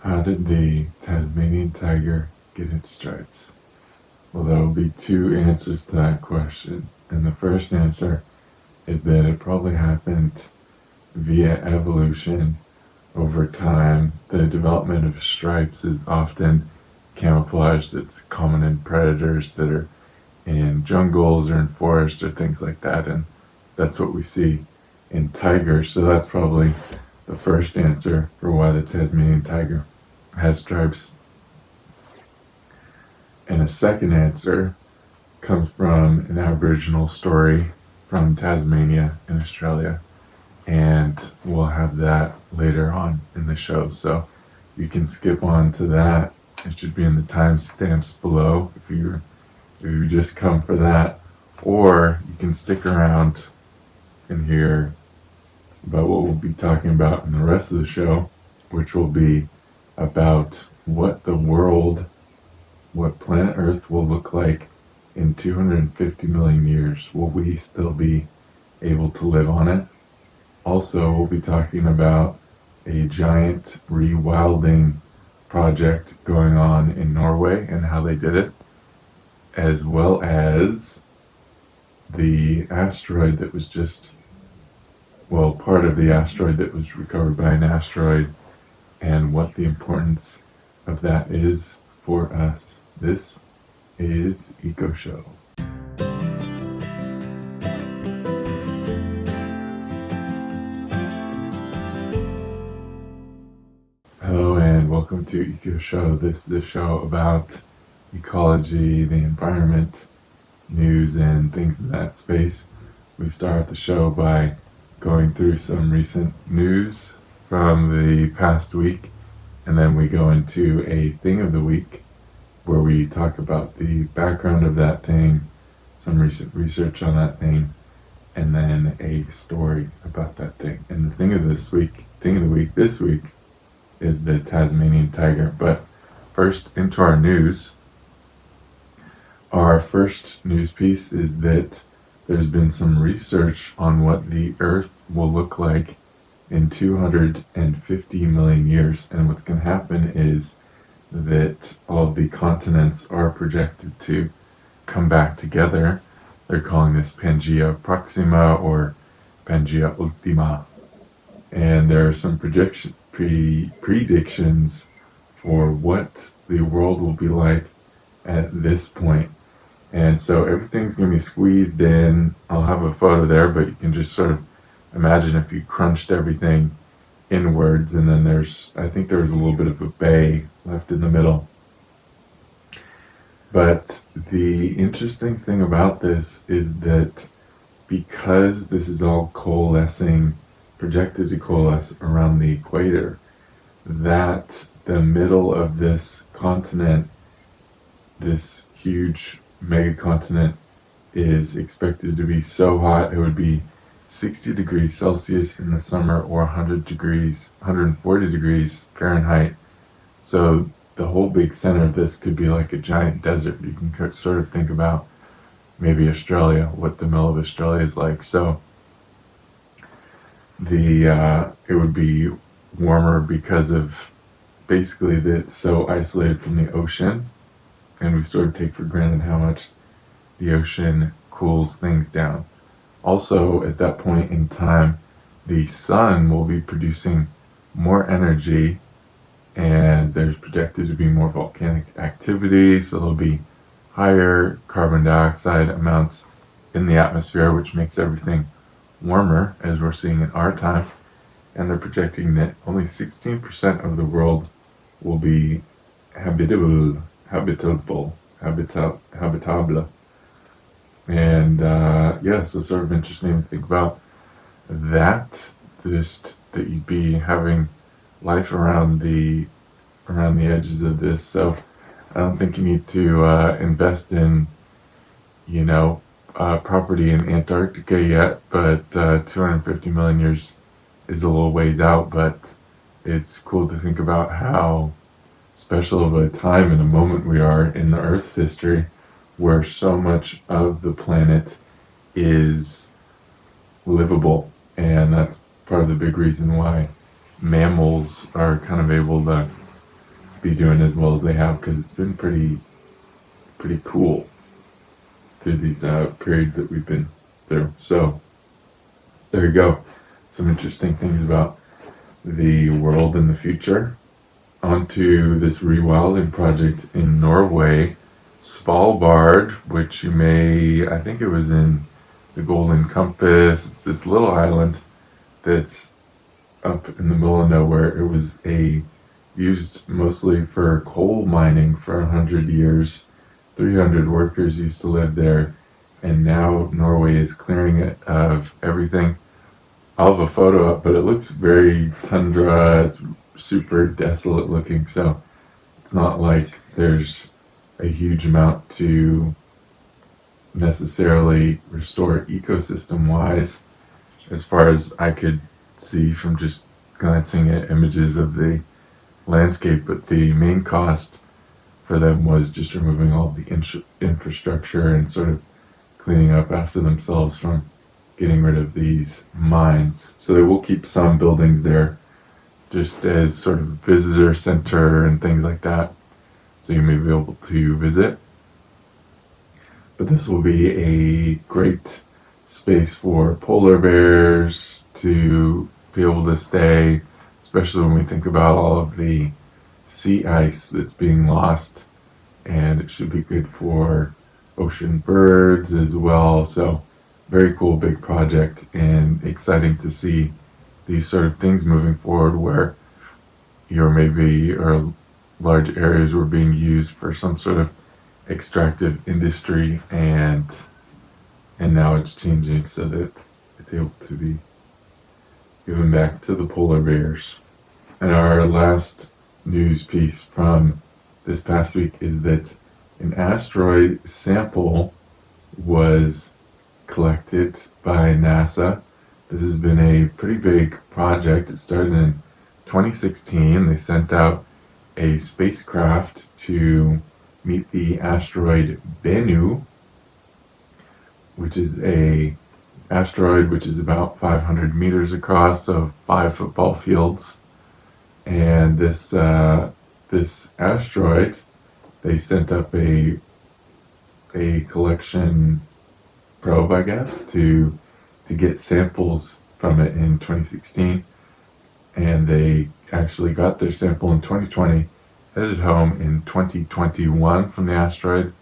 How did the Tasmanian tiger get its stripes? Well, there will be two answers to that question. And the first answer is that it probably happened via evolution over time. The development of stripes is often camouflage that's common in predators that are in jungles or in forests or things like that. And that's what we see in tigers. So that's probably the first answer for why the Tasmanian tiger has stripes. And a second answer comes from an Aboriginal story from Tasmania in Australia, and we'll have that later on in the show. So you can skip on to that. It should be in the timestamps below if you just come for that, or you can stick around and hear about what we'll be talking about in the rest of the show, which will be about what planet Earth will look like in 250 million years. Will we still be able to live on it? Also, we'll be talking about a giant rewilding project going on in Norway and how they did it, as well as the asteroid that was part of the asteroid that was recovered by an asteroid, and what the importance of that is for us. This is Eco Show. Hello and welcome to Eco Show. This is a show about ecology, the environment, news, and things in that space. We start the show by going through some recent news from the past week, and then we go into a thing of the week where we talk about the background of that thing, some recent research on that thing, and then a story about that thing. And the thing of the week this week is the Tasmanian tiger. But first, into our news. Our first news piece is that there's been some research on what the Earth will look like in 250 million years. And what's going to happen is that all of the continents are projected to come back together. They're calling this Pangea Proxima or Pangea Ultima. And there are some predictions for what the world will be like at this point. And so everything's going to be squeezed in. I'll have a photo there, but you can just sort of imagine if you crunched everything inwards, and then I think there was a little bit of a bay left in the middle. But the interesting thing about this is that because this is all projected to coalesce around the equator, that the middle of this continent, this huge megacontinent, is expected to be so hot it would be 60 degrees Celsius in the summer or 140 degrees Fahrenheit. So the whole big center of this could be like a giant desert. You can sort of think about maybe Australia, what the middle of Australia is like. So it would be warmer because of basically that it's so isolated from the ocean, and we sort of take for granted how much the ocean cools things down. Also, at that point in time, the sun will be producing more energy, and there's projected to be more volcanic activity, so there'll be higher carbon dioxide amounts in the atmosphere, which makes everything warmer, as we're seeing in our time. And they're projecting that only 16% of the world will be habitable. And so sort of interesting to think about that, just that you'd be having life around the edges of this. So I don't think you need to invest in property in Antarctica yet, but 250 million years is a little ways out. But it's cool to think about how special of a time and a moment we are in the Earth's history, where so much of the planet is livable. And that's part of the big reason why mammals are kind of able to be doing as well as they have, because it's been pretty cool through these periods that we've been through. So there you go. Some interesting things about the world in the future. Onto this rewilding project in Norway, Svalbard, which you may, I think it was in the Golden Compass. It's this little island that's up in the middle of nowhere. It was used mostly for coal mining for 100 years. 300 workers used to live there, and now Norway is clearing it of everything. I'll have a photo up, but it looks very tundra. It's super desolate looking, so it's not like there's a huge amount to necessarily restore ecosystem wise, as far as I could see from just glancing at images of the landscape. But the main cost for them was just removing all the infrastructure and sort of cleaning up after themselves from getting rid of these mines. So they will keep some buildings there just as sort of visitor center and things like that, so you may be able to visit. But this will be a great space for polar bears to be able to stay, especially when we think about all of the sea ice that's being lost, and it should be good for ocean birds as well. So very cool big project, and exciting to see these sort of things moving forward, where or large areas were being used for some sort of extractive industry, and now it's changing so that it's able to be given back to the polar bears. And our last news piece from this past week is that an asteroid sample was collected by NASA. This has been a pretty big project. It started in 2016. They sent out a spacecraft to meet the asteroid Bennu, which is a asteroid which is about 500 meters across, so 5 football fields. And this asteroid, they sent up a collection probe, I guess, to get samples from it in 2016, and they actually got their sample in 2020, headed home in 2021 from the asteroid,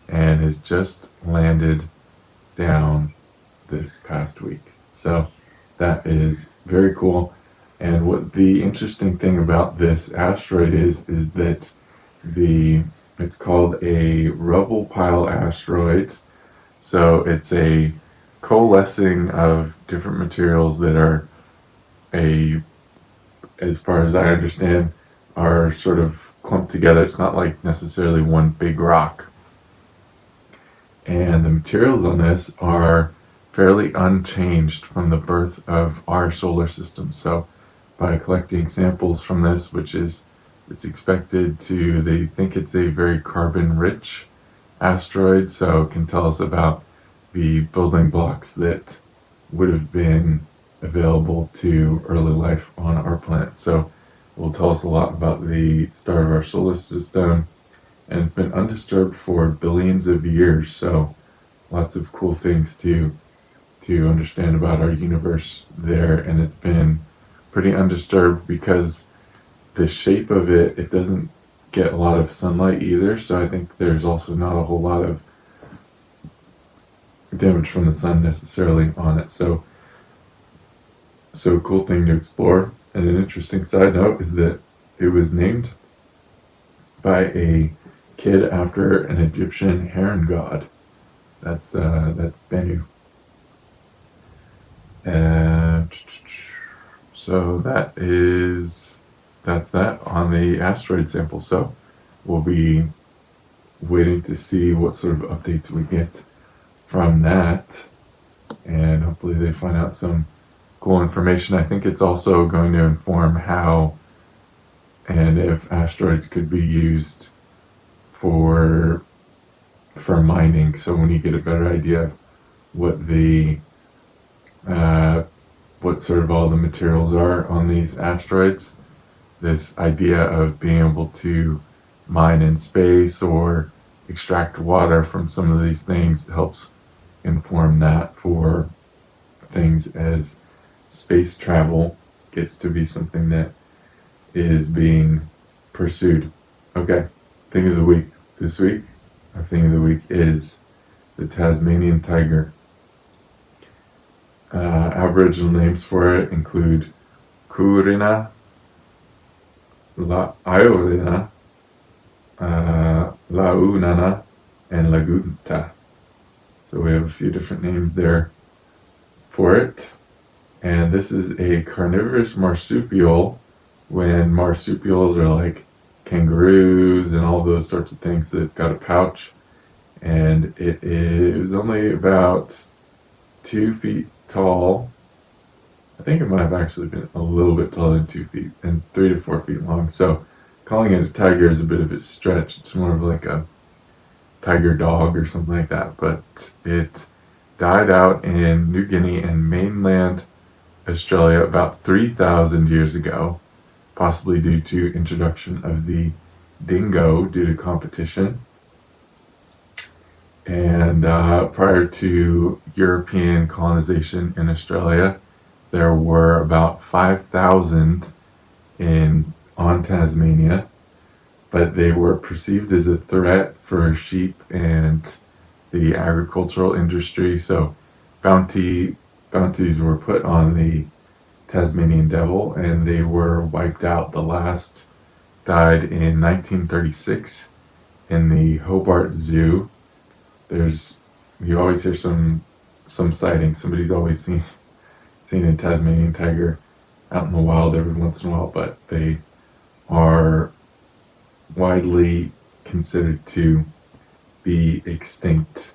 and has just landed down this past week. So that is very cool. And what the interesting thing about this asteroid is that it's called a rubble pile asteroid. So it's a coalescing of different materials that are as far as I understand, are sort of clumped together. It's not like necessarily one big rock. And the materials on this are fairly unchanged from the birth of our solar system. So by collecting samples from this, it's expected to, they think it's a very carbon-rich asteroid, so it can tell us about the building blocks that would have been available to early life on our planet. So it will tell us a lot about the start of our solar system, and it's been undisturbed for billions of years, so lots of cool things to understand about our universe there. And it's been pretty undisturbed because the shape of it doesn't get a lot of sunlight either, so I think there's also not a whole lot of damage from the sun necessarily on it. So a cool thing to explore. And an interesting side note is that it was named by a kid after an Egyptian heron god. That's Bennu. And so that's that on the asteroid sample. So we'll be waiting to see what sort of updates we get from that, and hopefully they find out some cool information. I think it's also going to inform how and if asteroids could be used for mining. So when you get a better idea of what sort of all the materials are on these asteroids, this idea of being able to mine in space or extract water from some of these things helps inform that for things as space travel gets to be something that is being pursued. Okay, thing of the week. This week, our thing of the week is the Tasmanian tiger. Aboriginal names for it include Kurina, La Iorina, Launana, and Lagunta. So we have a few different names there for it. And this is a carnivorous marsupial, when marsupials are like kangaroos and all those sorts of things. So it's got a pouch, and it is only about 2 feet tall. I think it might have actually been a little bit taller than 2 feet, and 3 to 4 feet long. So calling it a tiger is a bit of a stretch. It's more of like a tiger dog or something like that. But it died out in New Guinea and mainland Australia about 3,000 years ago, possibly due to introduction of the dingo due to competition. And prior to European colonization in Australia, there were about 5,000 on Tasmania, but they were perceived as a threat for sheep and the agricultural industry. So bounties were put on the Tasmanian devil, and they were wiped out. The last died in 1936 in the Hobart Zoo. You always hear some sightings. Somebody's always seen a Tasmanian tiger out in the wild every once in a while, but they are widely considered to be extinct.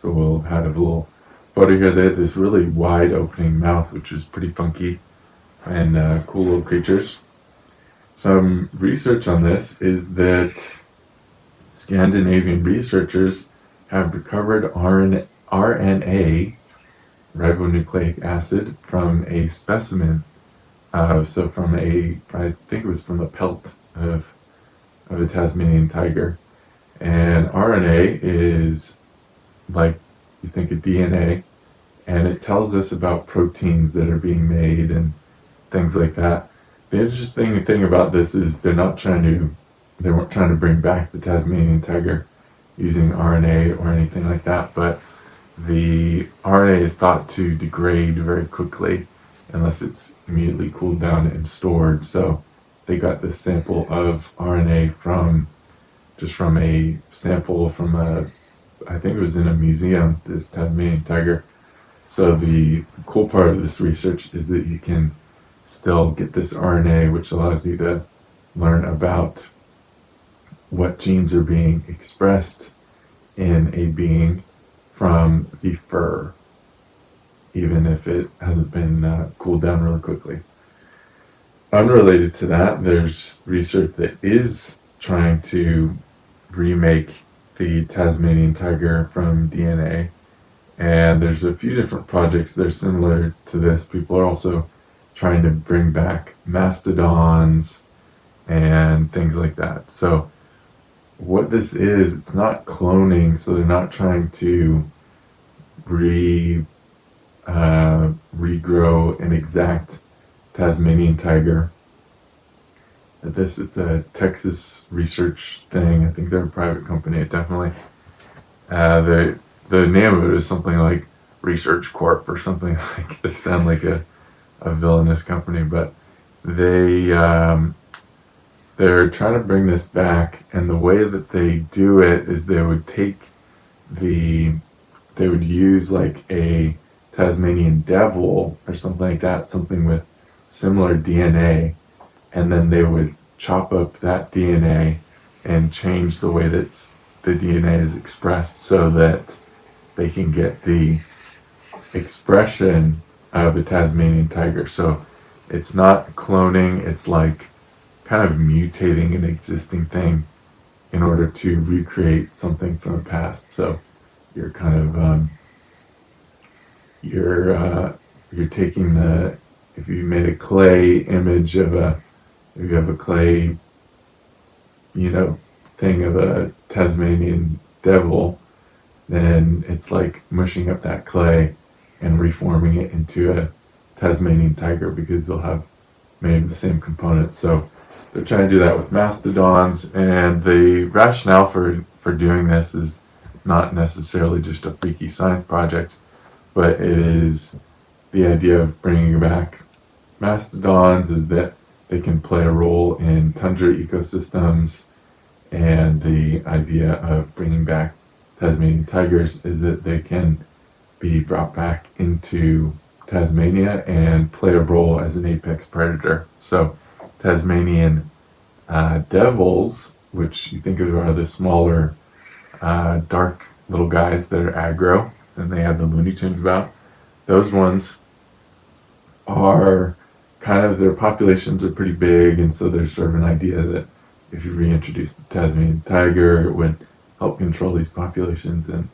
So we'll have a little photo here. They had this really wide opening mouth, which was pretty funky, and cool little creatures. Some research on this is that Scandinavian researchers have recovered RNA, ribonucleic acid, from a specimen. I think it was from the pelt of a Tasmanian tiger. And RNA is like, you think of DNA, and it tells us about proteins that are being made and things like that. The interesting thing about this is they weren't trying to bring back the Tasmanian tiger using RNA or anything like that, but the RNA is thought to degrade very quickly unless it's immediately cooled down and stored. So they got this sample of RNA from a sample from I think it was in a museum, this Tasmanian tiger. So the cool part of this research is that you can still get this RNA, which allows you to learn about what genes are being expressed in a being from the fur, even if it hasn't been cooled down really quickly. Unrelated to that, there's research that is trying to remake the Tasmanian tiger from DNA, and there's a few different projects that are similar to this. People are also trying to bring back mastodons and things like that. So what this is, it's not cloning, so they're not trying to regrow an exact Tasmanian tiger. It's a Texas research thing. I think they're a private company. It definitely, the name of it is something like Research Corp or something like. They sound like a villainous company, but they're trying to bring this back, and the way that they do it is they would use like a Tasmanian devil or something like that, something with similar DNA, and then they would chop up that DNA and change the way that the DNA is expressed so that they can get the expression of a Tasmanian tiger. So it's not cloning, it's like kind of mutating an existing thing in order to recreate something from the past. So you're kind of you're taking if you made a clay image of a if you have a clay, thing of a Tasmanian devil, then it's like mushing up that clay and reforming it into a Tasmanian tiger because they'll have many of the same components. So they're trying to do that with mastodons, and the rationale for doing this is not necessarily just a freaky science project, but it is the idea of bringing back mastodons is that they can play a role in tundra ecosystems, and the idea of bringing back Tasmanian tigers is that they can be brought back into Tasmania and play a role as an apex predator. So Tasmanian devils, which you think of are the smaller, dark little guys that are aggro, and they have the Looney Tunes about, those ones are kind of, their populations are pretty big, and so there's sort of an idea that if you reintroduce the Tasmanian tiger, it would help control these populations and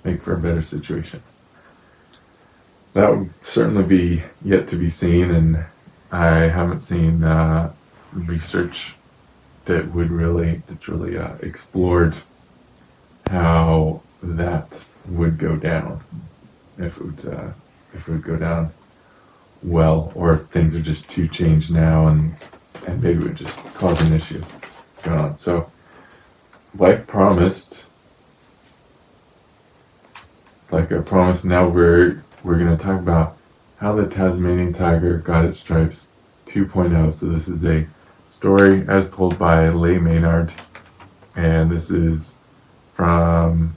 make for a better situation. That would certainly be yet to be seen, and I haven't seen research that's really explored how that would go down, if it would go down well, or if things are just too changed now, and maybe it would just cause an issue going on. So, like I promised, now we're going to talk about how the Tasmanian tiger got its stripes 2.0. So this is a story as told by Leigh Maynard, and this is from,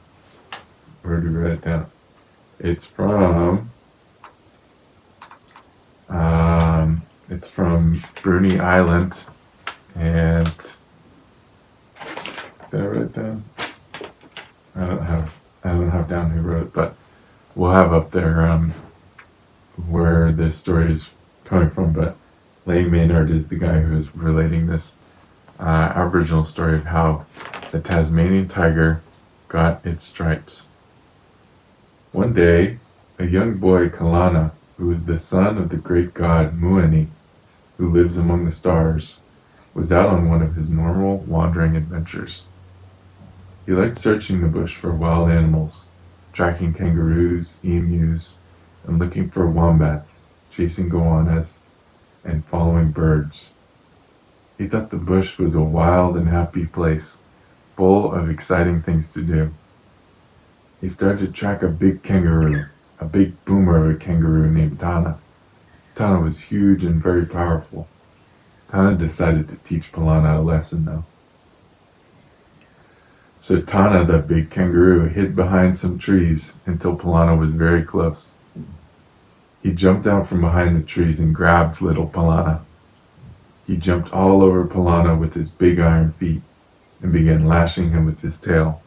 where did we write it down? It's from Bruny Island, and did I write it down? I don't have down who wrote it, but we'll have up there where this story is coming from. But Leigh Maynard is the guy who is relating this Aboriginal story of how the Tasmanian tiger got its stripes. One day, a young boy, Kalana, who is the son of the great god Muani, who lives among the stars, was out on one of his normal wandering adventures. He liked searching the bush for wild animals, tracking kangaroos, emus, and looking for wombats, chasing goannas, and following birds. He thought the bush was a wild and happy place, full of exciting things to do. He started to track a big kangaroo, a big boomer of a kangaroo named Tana. Tana was huge and very powerful. Tana decided to teach Palana a lesson, though. So Tana, the big kangaroo, hid behind some trees until Palana was very close. He jumped out from behind the trees and grabbed little Palana. He jumped all over Palana with his big iron feet and began lashing him with his tail.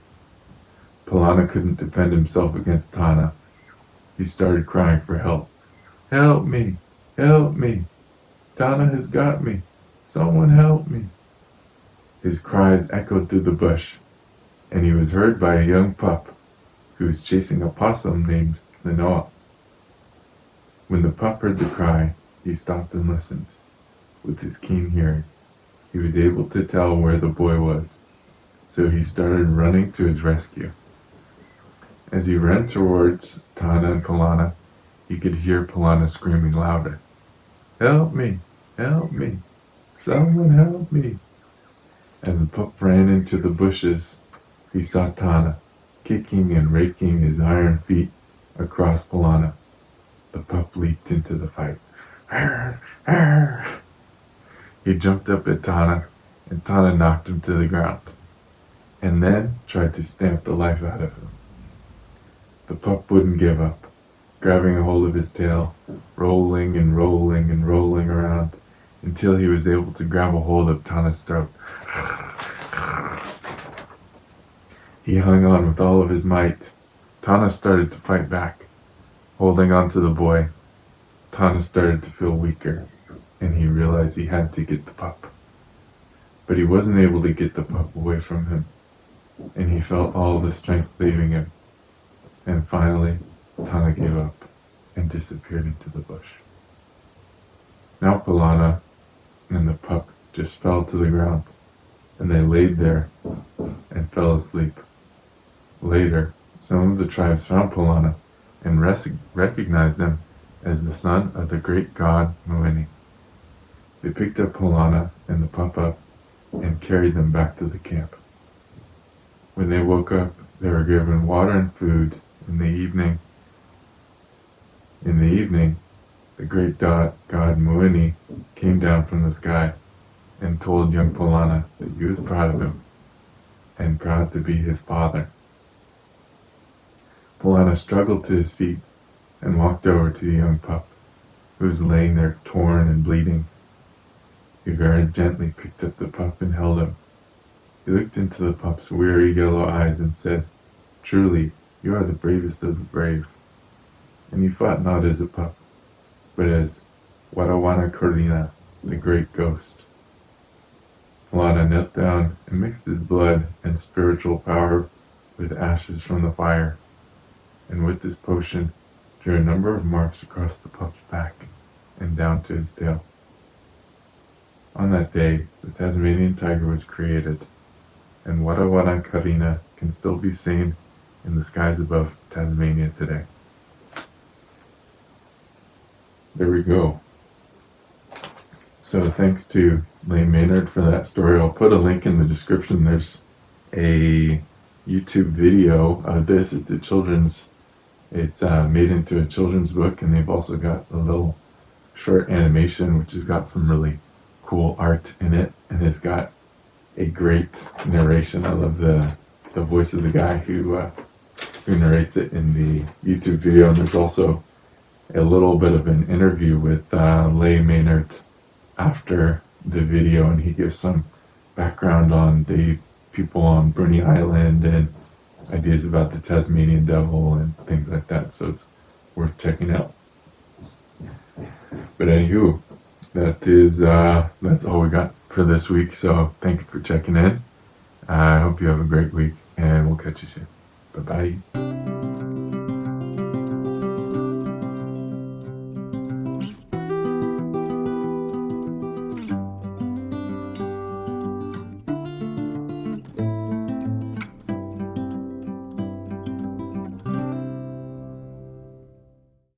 Palana couldn't defend himself against Tana. He started crying for help. "Help me! Help me! Tana has got me! Someone help me!" His cries echoed through the bush, and he was heard by a young pup who was chasing a possum named Linoa. When the pup heard the cry, he stopped and listened. With his keen hearing, he was able to tell where the boy was, so he started running to his rescue. As he ran towards Tana and Palana, he could hear Palana screaming louder. "Help me! Help me! Someone help me!" As the pup ran into the bushes, he saw Tana, kicking and raking his iron feet across Palana. The pup leaped into the fight. "Arr! Arr!" He jumped up at Tana, and Tana knocked him to the ground, and then tried to stamp the life out of him. The pup wouldn't give up, grabbing a hold of his tail, rolling and rolling and rolling around until he was able to grab a hold of Tana's throat. He hung on with all of his might. Tana started to fight back, holding on to the boy. Tana started to feel weaker, and he realized he had to get the pup. But he wasn't able to get the pup away from him, and he felt all the strength leaving him. And finally, Tana gave up and disappeared into the bush. Now Palana and the pup just fell to the ground, and they laid there and fell asleep. Later, some of the tribes found Polana and recognized him as the son of the great god Moeni. They picked up Polana and the pup up and carried them back to the camp. When they woke up, they were given water and food. In the evening, the great god Moeni came down from the sky and told young Polana that he was proud of him and proud to be his father. Polana struggled to his feet and walked over to the young pup, who was laying there torn and bleeding. He very gently picked up the pup and held him. He looked into the pup's weary yellow eyes and said, "Truly, you are the bravest of the brave." And he fought not as a pup, but as Warawana Korina, the great ghost. Polana knelt down and mixed his blood and spiritual power with ashes from the fire, and with this potion drew a number of marks across the pup's back and down to his tail. On that day, the Tasmanian tiger was created, and Warawana Karina can still be seen in the skies above Tasmania today. There we go. So thanks to Leigh Maynard for that story. I'll put a link in the description. There's a YouTube video of this. It's made into a children's book, and they've also got a little short animation which has got some really cool art in it, and it's got a great narration. I love the voice of the guy who narrates it in the YouTube video, and there's also a little bit of an interview with Leigh Maynard after the video, and he gives some background on the people on Bruny Island and ideas about the Tasmanian devil and things like that, so it's worth checking out. But anywho, that's all we got for this week, so thank you for checking in. I hope you have a great week, and we'll catch you soon. Bye-bye.